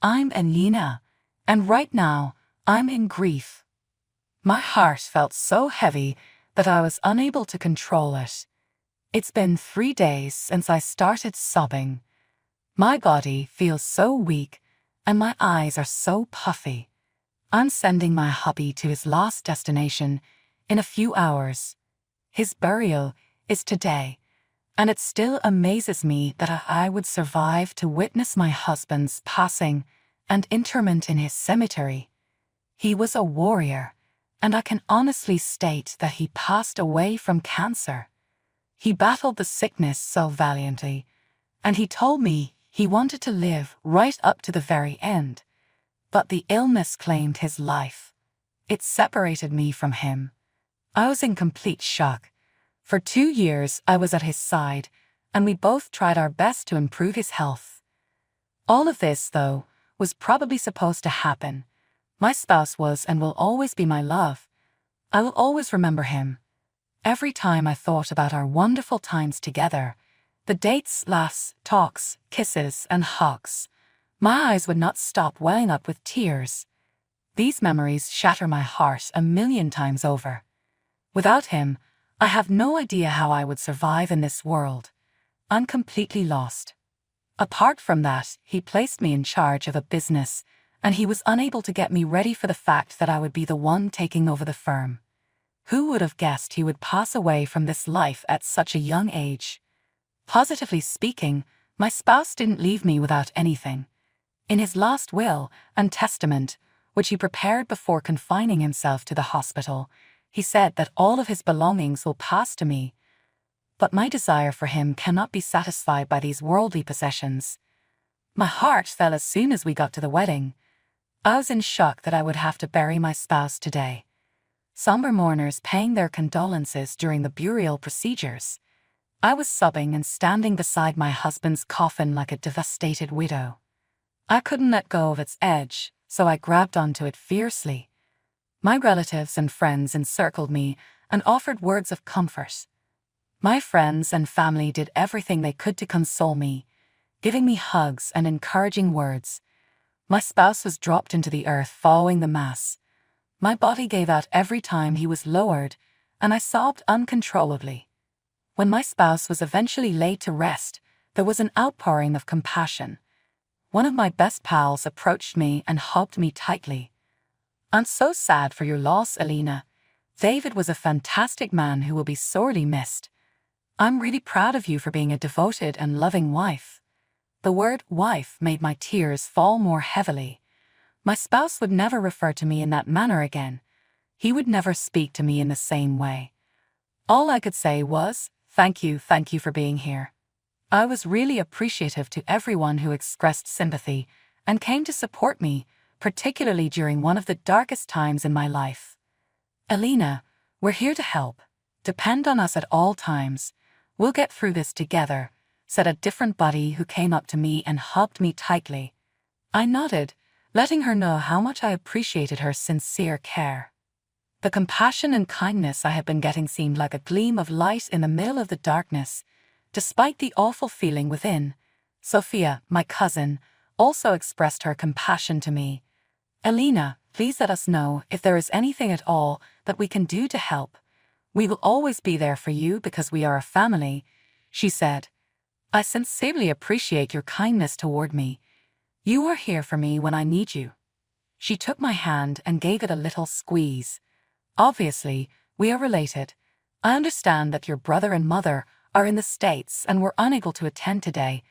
I'm Elena, and right now, I'm in grief. My heart felt so heavy that I was unable to control it. It's been 3 days since I started sobbing. My body feels so weak, and my eyes are so puffy. I'm sending my hubby to his last destination in a few hours. His burial is today, and it still amazes me that I would survive to witness my husband's passing and interment in his cemetery. He was a warrior, and I can honestly state that he passed away from cancer. He battled the sickness so valiantly, and he told me he wanted to live right up to the very end. But the illness claimed his life. It separated me from him. I was in complete shock. For 2 years, I was at his side, and we both tried our best to improve his health. All of this, though, was probably supposed to happen. My spouse was and will always be my love. I will always remember him. Every time I thought about our wonderful times together, the dates, laughs, talks, kisses, and hugs, my eyes would not stop welling up with tears. These memories shatter my heart 1,000,000 times over. Without him, I have no idea how I would survive in this world. I'm completely lost. Apart from that, he placed me in charge of a business, and he was unable to get me ready for the fact that I would be the one taking over the firm. Who would have guessed he would pass away from this life at such a young age? Positively speaking, my spouse didn't leave me without anything. In his last will and testament, which he prepared before confining himself to the hospital, he said that all of his belongings will pass to me. But my desire for him cannot be satisfied by these worldly possessions. My heart fell as soon as we got to the wedding. I was in shock that I would have to bury my spouse today. Somber mourners paying their condolences during the burial procedures. I was sobbing and standing beside my husband's coffin like a devastated widow. I couldn't let go of its edge, so I grabbed onto it fiercely. My relatives and friends encircled me and offered words of comfort. My friends and family did everything they could to console me, giving me hugs and encouraging words. My spouse was dropped into the earth following the mass. My body gave out every time he was lowered, and I sobbed uncontrollably. When my spouse was eventually laid to rest, there was an outpouring of compassion. One of my best pals approached me and hugged me tightly. "I'm so sad for your loss, Elena. David was a fantastic man who will be sorely missed. I'm really proud of you for being a devoted and loving wife." The word wife made my tears fall more heavily. My spouse would never refer to me in that manner again. He would never speak to me in the same way. All I could say was, thank you for being here. I was really appreciative to everyone who expressed sympathy and came to support me, particularly during one of the darkest times in my life. "Elena, we're here to help. Depend on us at all times. We'll get through this together," said a different buddy who came up to me and hugged me tightly. I nodded, letting her know how much I appreciated her sincere care. The compassion and kindness I had been getting seemed like a gleam of light in the middle of the darkness. Despite the awful feeling within, Sophia, my cousin, also expressed her compassion to me. "Elena, please let us know if there is anything at all that we can do to help. We will always be there for you because we are a family," she said. "I sincerely appreciate your kindness toward me. You are here for me when I need you." She took my hand and gave it a little squeeze. "Obviously, we are related. I understand that your brother and mother are in the States and were unable to attend today,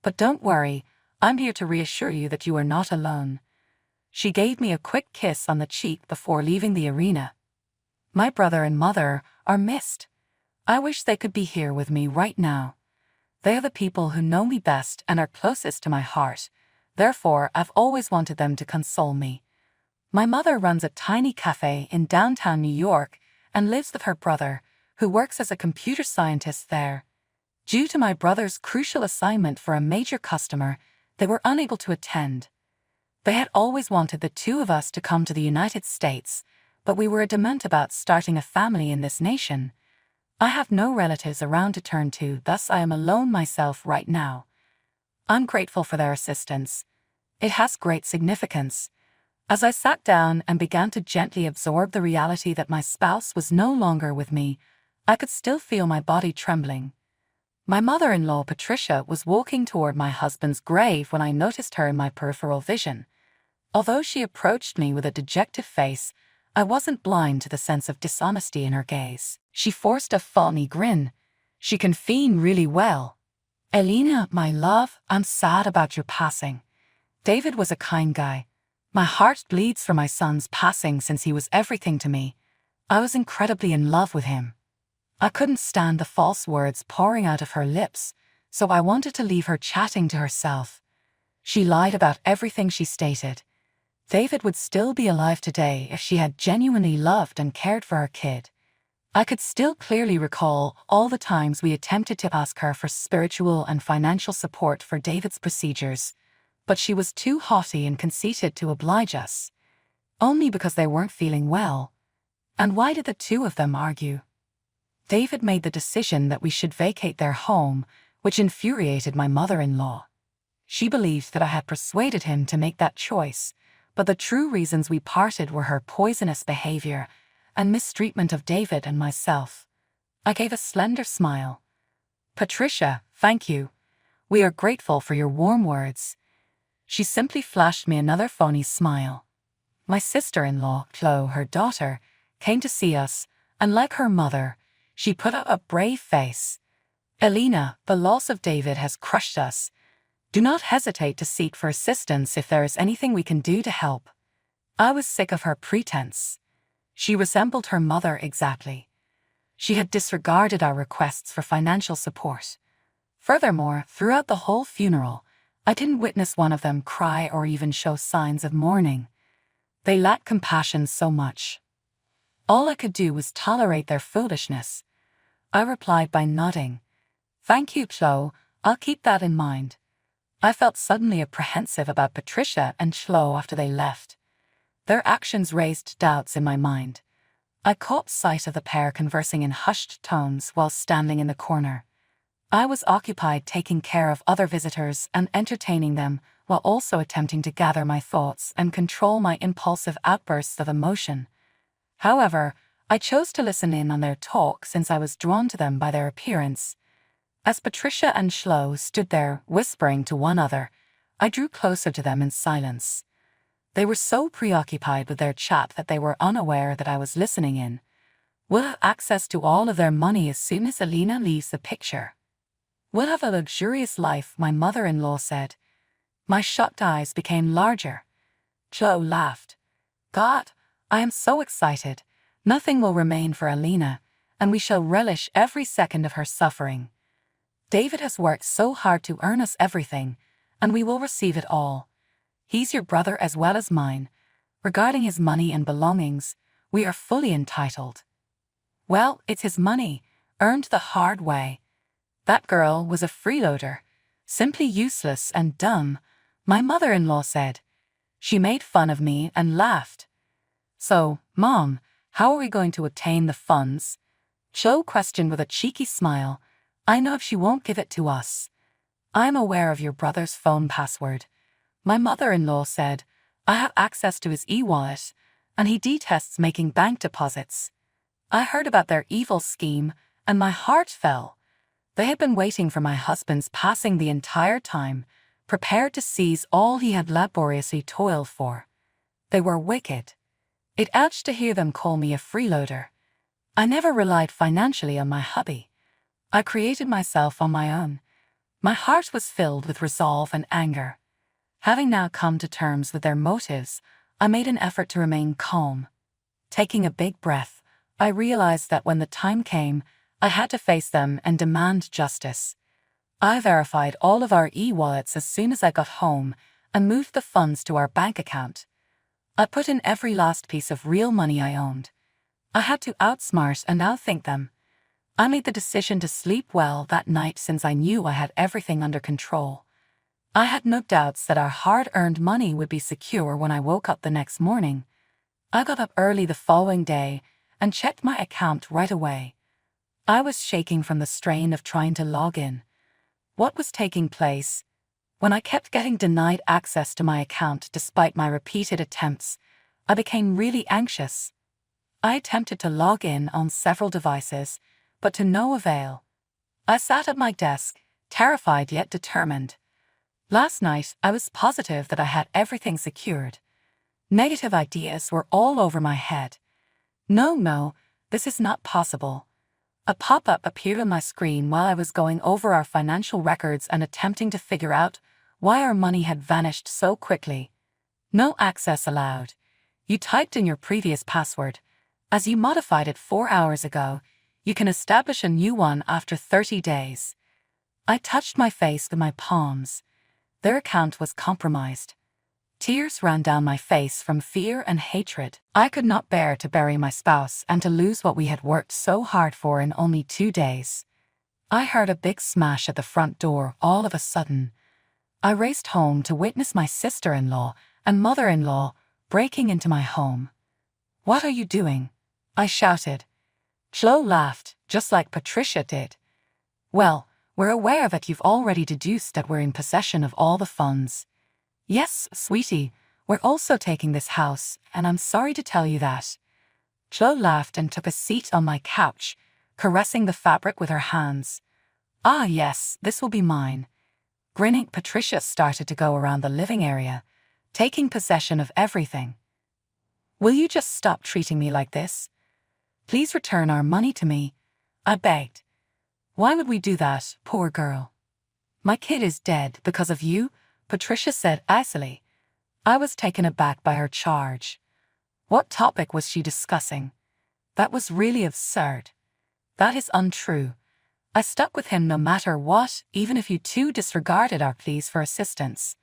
but don't worry, I'm here to reassure you that you are not alone." She gave me a quick kiss on the cheek before leaving the arena. My brother and mother are missed. I wish they could be here with me right now. They are the people who know me best and are closest to my heart. Therefore, I've always wanted them to console me. My mother runs a tiny cafe in downtown New York and lives with her brother, who works as a computer scientist there. Due to my brother's crucial assignment for a major customer, they were unable to attend. They had always wanted the two of us to come to the United States, but we were adamant about starting a family in this nation. I have no relatives around to turn to, thus I am alone myself right now. I'm grateful for their assistance. It has great significance. As I sat down and began to gently absorb the reality that my spouse was no longer with me, I could still feel my body trembling. My mother-in-law, Patricia, was walking toward my husband's grave when I noticed her in my peripheral vision. Although she approached me with a dejected face, I wasn't blind to the sense of dishonesty in her gaze. She forced a phony grin. "She can feign really well. Elena, my love, I'm sad about your passing. David was a kind guy. My heart bleeds for my son's passing since he was everything to me. I was incredibly in love with him." I couldn't stand the false words pouring out of her lips, so I wanted to leave her chatting to herself. She lied about everything she stated. David would still be alive today if she had genuinely loved and cared for her kid. I could still clearly recall all the times we attempted to ask her for spiritual and financial support for David's procedures, but she was too haughty and conceited to oblige us, only because they weren't feeling well. And why did the two of them argue? David made the decision that we should vacate their home, which infuriated my mother-in-law. She believed that I had persuaded him to make that choice, but the true reasons we parted were her poisonous behavior and mistreatment of David and myself. I gave a slender smile. "Patricia, thank you. We are grateful for your warm words." She simply flashed me another phony smile. My sister-in-law, Chloe, her daughter, came to see us, and like her mother, she put up a brave face. "Elena, the loss of David has crushed us. Do not hesitate to seek for assistance if there is anything we can do to help." I was sick of her pretense. She resembled her mother exactly. She had disregarded our requests for financial support. Furthermore, throughout the whole funeral, I didn't witness one of them cry or even show signs of mourning. They lacked compassion so much. All I could do was tolerate their foolishness. I replied by nodding. "Thank you, Chloe. I'll keep that in mind." I felt suddenly apprehensive about Patricia and Chloe after they left. Their actions raised doubts in my mind. I caught sight of the pair conversing in hushed tones while standing in the corner. I was occupied taking care of other visitors and entertaining them, while also attempting to gather my thoughts and control my impulsive outbursts of emotion. However, I chose to listen in on their talk since I was drawn to them by their appearance. As Patricia and Chloe stood there whispering to one another, I drew closer to them in silence. They were so preoccupied with their chat that they were unaware that I was listening in. "We'll have access to all of their money as soon as Elena leaves the picture. We'll have a luxurious life," my mother-in-law said. My shocked eyes became larger. Chloe laughed. "God, I am so excited. Nothing will remain for Elena, and we shall relish every second of her suffering. David has worked so hard to earn us everything, and we will receive it all. He's your brother as well as mine. Regarding his money and belongings, we are fully entitled." Well, it's his money, earned the hard way. That girl was a freeloader, simply useless and dumb, my mother-in-law said. She made fun of me and laughed. "So, Mom, how are we going to obtain the funds?" Cho questioned with a cheeky smile. "I know if she won't give it to us." "I'm aware of your brother's phone password," my mother-in-law said. "I have access to his e-wallet, and he detests making bank deposits." I heard about their evil scheme, and my heart fell. They had been waiting for my husband's passing the entire time, prepared to seize all he had laboriously toiled for. They were wicked. It ouched to hear them call me a freeloader. I never relied financially on my hubby. I created myself on my own. My heart was filled with resolve and anger. Having now come to terms with their motives, I made an effort to remain calm. Taking a big breath, I realized that when the time came, I had to face them and demand justice. I verified all of our e-wallets as soon as I got home and moved the funds to our bank account. I put in every last piece of real money I owned. I had to outsmart and outthink them. I made the decision to sleep well that night since I knew I had everything under control. I had no doubts that our hard-earned money would be secure when I woke up the next morning. I got up early the following day and checked my account right away. I was shaking from the strain of trying to log in. What was taking place? When I kept getting denied access to my account despite my repeated attempts, I became really anxious. I attempted to log in on several devices, but to no avail. I sat at my desk, terrified yet determined. Last night, I was positive that I had everything secured. Negative ideas were all over my head. No, this is not possible. A pop-up appeared on my screen while I was going over our financial records and attempting to figure out why our money had vanished so quickly. No access allowed. You typed in your previous password. As you modified it 4 hours ago, you can establish a new one after 30 days. I touched my face with my palms. Their account was compromised. Tears ran down my face from fear and hatred. I could not bear to bury my spouse and to lose what we had worked so hard for in only 2 days. I heard a big smash at the front door all of a sudden. I raced home to witness my sister-in-law and mother-in-law breaking into my home. "What are you doing?" I shouted. Chloe laughed, just like Patricia did. "Well, we're aware that you've already deduced that we're in possession of all the funds. Yes, sweetie, we're also taking this house, and I'm sorry to tell you that." Chloe laughed and took a seat on my couch, caressing the fabric with her hands. "Ah yes, this will be mine." Grinning, Patricia started to go around the living area, taking possession of everything. "Will you just stop treating me like this? Please return our money to me," I begged. "Why would we do that, poor girl?" "My kid is dead because of you," Patricia said icily. I was taken aback by her charge. What topic was she discussing? That was really absurd. "That is untrue. I stuck with him no matter what, even if you two disregarded our pleas for assistance.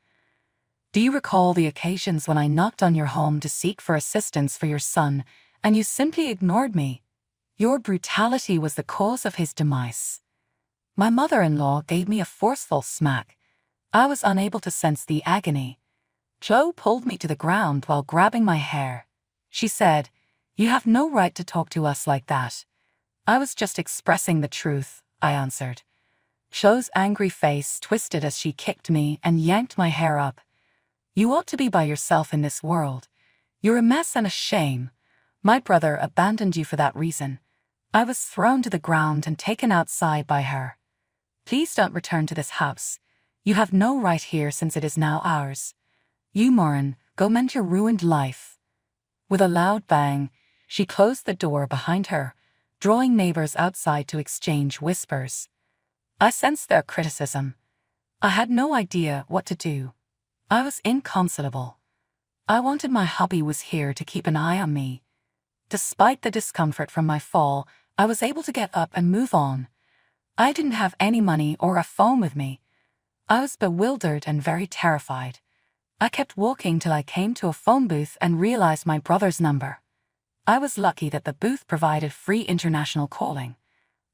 Do you recall the occasions when I knocked on your home to seek for assistance for your son, and you simply ignored me? Your brutality was the cause of his demise." My mother-in-law gave me a forceful smack. I was unable to sense the agony. Chloe pulled me to the ground while grabbing my hair. She said, "You have no right to talk to us like that." "I was just expressing the truth," I answered. Chloe's angry face twisted as she kicked me and yanked my hair up. "You ought to be by yourself in this world. You're a mess and a shame. My brother abandoned you for that reason." I was thrown to the ground and taken outside by her. "Please don't return to this house. You have no right here since it is now ours. You, Morin, go mend your ruined life." With a loud bang, she closed the door behind her, drawing neighbors outside to exchange whispers. I sensed their criticism. I had no idea what to do. I was inconsolable. I wanted my hubby was here to keep an eye on me. Despite the discomfort from my fall, I was able to get up and move on. I didn't have any money or a phone with me. I was bewildered and very terrified. I kept walking till I came to a phone booth and realized my brother's number. I was lucky that the booth provided free international calling.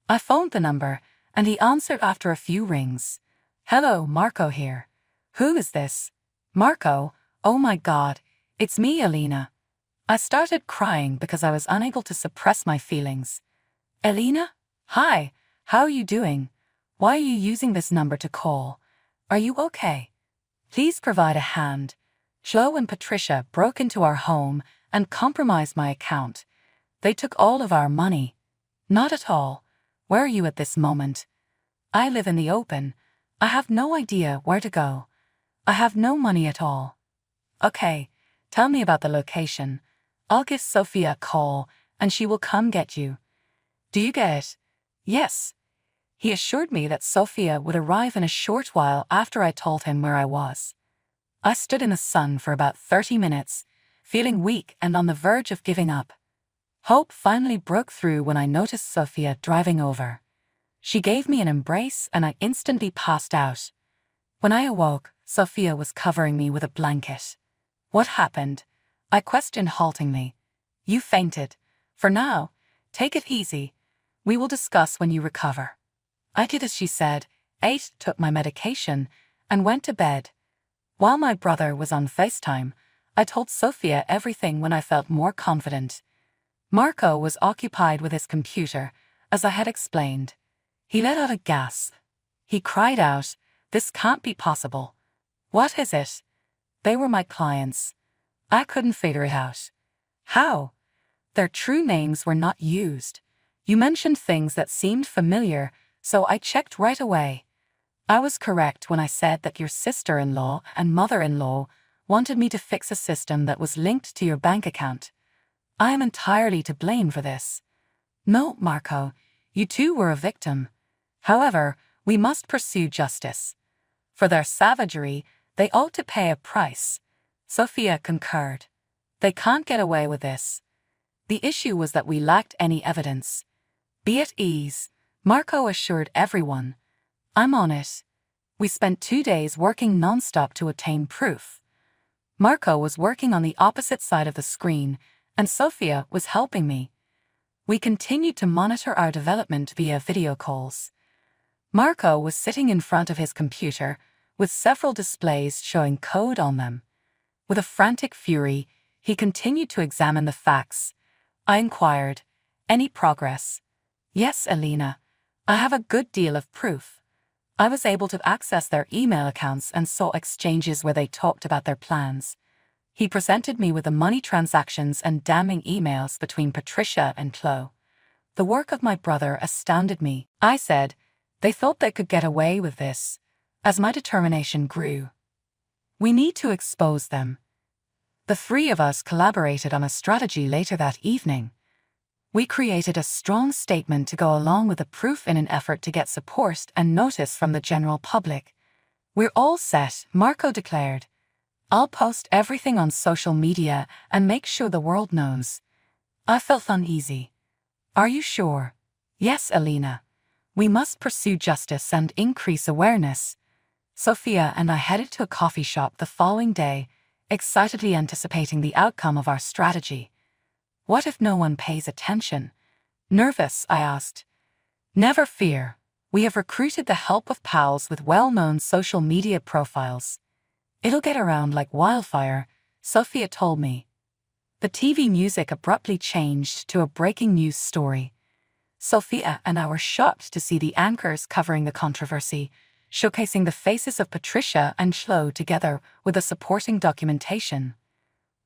I phoned the number, and he answered after a few rings. "Hello, Marco here." "Who is this?" "Marco? Oh my God, it's me, Elena." I started crying because I was unable to suppress my feelings. "Elena? Hi, how are you doing? Why are you using this number to call? Are you okay? Please provide a hand." Chloe and Patricia broke into our home and compromised my account. They took all of our money. "Not at all. Where are you at this moment?" "I live in the open. I have no idea where to go. I have no money at all." "Okay, tell me about the location. I'll give Sophia a call, and she will come get you." "Do you get it?" "Yes." He assured me that Sophia would arrive in a short while after I told him where I was. I stood in the sun for about 30 minutes, feeling weak and on the verge of giving up. Hope finally broke through when I noticed Sophia driving over. She gave me an embrace and I instantly passed out. When I awoke, Sophia was covering me with a blanket. "What happened?" I questioned haltingly. "You fainted. For now, take it easy. We will discuss when you recover." I did as she said, ate, took my medication, and went to bed. While my brother was on FaceTime, I told Sophia everything when I felt more confident. Marco was occupied with his computer, as I had explained. He let out a gasp. He cried out, "This can't be possible. What is it? They were my clients. I couldn't figure it out. How? Their true names were not used. You mentioned things that seemed familiar, so I checked right away. I was correct when I said that your sister-in-law and mother-in-law wanted me to fix a system that was linked to your bank account. I am entirely to blame for this. No, Marco, you too were a victim. However, we must pursue justice. For their savagery, they ought to pay a price. Sophia concurred. They can't get away with this. The issue was that we lacked any evidence. Be at ease, Marco assured everyone. I'm on it. We spent 2 days working non-stop to obtain proof. Marco was working on the opposite side of the screen, and Sophia was helping me. We continued to monitor our development via video calls. Marco was sitting in front of his computer, with several displays showing code on them. With a frantic fury, he continued to examine the facts. I inquired, "Any progress?" "Yes, Elena. I have a good deal of proof." I was able to access their email accounts and saw exchanges where they talked about their plans. He presented me with the money transactions and damning emails between Patricia and Chloe. The work of my brother astounded me. I said, they thought they could get away with this. As my determination grew, we need to expose them. The three of us collaborated on a strategy later that evening. We created a strong statement to go along with the proof in an effort to get support and notice from the general public. "We're all set," Marco declared. "I'll post everything on social media and make sure the world knows." I felt uneasy. "Are you sure?" "Yes, Elena. We must pursue justice and increase awareness." Sophia and I headed to a coffee shop the following day, excitedly anticipating the outcome of our strategy. What if no one pays attention? Nervous, I asked. "Never fear. We have recruited the help of pals with well-known social media profiles. It'll get around like wildfire," Sophia told me. The TV music abruptly changed to a breaking news story. Sophia and I were shocked to see the anchors covering the controversy, showcasing the faces of Patricia and Chloe together with the supporting documentation.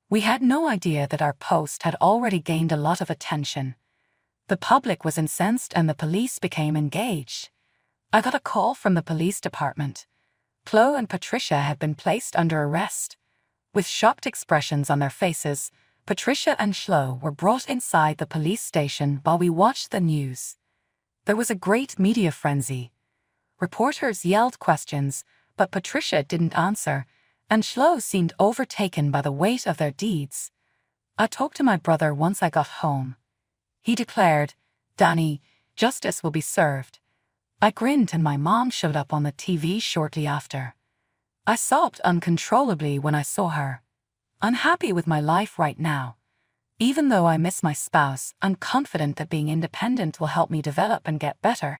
We had no idea that our post had already gained a lot of attention. The public was incensed and the police became engaged. I got a call from the police department. Chloe and Patricia had been placed under arrest. With shocked expressions on their faces, Patricia and Chloe were brought inside the police station while we watched the news. There was a great media frenzy. Reporters yelled questions, but Patricia didn't answer, and Chloe seemed overtaken by the weight of their deeds. I talked to my brother once I got home. He declared, "Danny, justice will be served." I grinned and my mom showed up on the TV shortly after. I sobbed uncontrollably when I saw her. Unhappy with my life right now. Even though I miss my spouse, I'm confident that being independent will help me develop and get better.